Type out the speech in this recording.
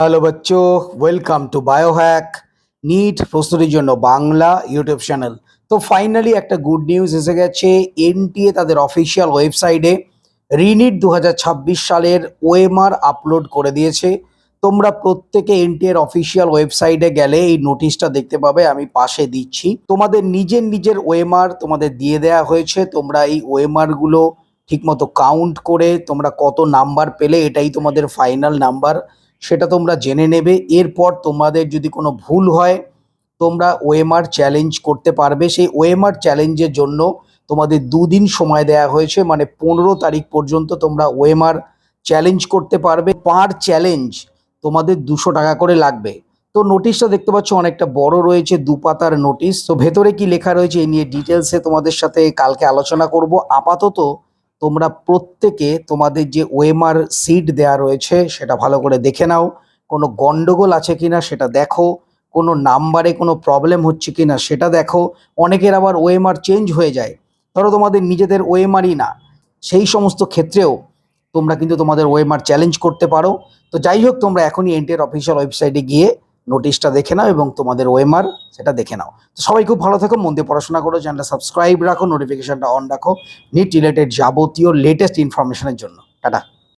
Hello বাচ্চো, welcome to Biohack NEET প্রস্তুতির জন্য বাংলা ইউটিউব চ্যানেল। তো ফাইনালি একটা গুড নিউজ এসে গেছে। এনটিএ তাদের অফিসিয়াল ওয়েবসাইটে রিনিট 2026 সালের ওএমআর আপলোড করে দিয়েছে। তোমরা প্রত্যেকে এনটিএর অফিসিয়াল ওয়েবসাইটে গেলে এই নোটিশটা দেখতে পাবে, আমি পাশে দিচ্ছি। তোমাদের নিজের নিজের ওএমআর তোমাদের দিয়ে দেওয়া হয়েছে। তোমরা এই ওএমআর গুলো ঠিকমতো কাউন্ট করে তোমরা কত নাম্বার পেলে, এটাই তোমাদের ফাইনাল নাম্বার, সেটা তোমরা জেনে নেবে। এরপর তোমাদের যদি কোনো ভুল হয় তোমরা ওএমআর চ্যালেঞ্জ করতে পারবে। সেই ওএমআর চ্যালেঞ্জের জন্য তোমাদের 2 দিন সময় দেওয়া হয়েছে, মানে 15 তারিখ পর্যন্ত তোমরা ওএমআর চ্যালেঞ্জ করতে পারবে। পার চ্যালেঞ্জ তোমাদের 200 টাকা করে লাগবে। তো নোটিশটা দেখতে পাচ্ছ অনেকটা বড় রয়েছে, 2 পাতার নোটিশ। তো ভেতরে কি লেখা রয়েছে এই নিয়ে ডিটেলসে তোমাদের সাথে কালকে আলোচনা করব। আপাতত তোমরা প্রত্যেকে তোমাদের যে ওএমআর সিট দেওয়া রয়েছে সেটা ভালো করে দেখে নাও। কোনো গন্ডগোল আছে কিনা সেটা দেখো, কোনো নাম্বারে কোনো প্রবলেম হচ্ছে কিনা সেটা দেখো। অনেকের আবার ওএমআর চেঞ্জ হয়ে যায়, ধরো তোমাদের নিজেদের ওএমআরই না, সেই সমস্ত ক্ষেত্রেও তোমরা কিন্তু তোমাদের ওএমআর চ্যালেঞ্জ করতে পারো। তো যাই হোক, তোমরা এখনই এনটিএর অফিসিয়াল ওয়েবসাইটে গিয়ে নোটিশটা দেখে নাও এবং তোমাদের ওএমআর সেটা দেখে নাও। তো সবাই খুব ভালো থেকো, মন দিয়ে পড়াশোনা করো, চ্যানেলটা সাবস্ক্রাইব রাখো, নোটিফিকেশনটা অন রাখো নিট রিলেটেড যাবতীয় লেটেস্ট ইনফরমেশনের জন্য। টাটা।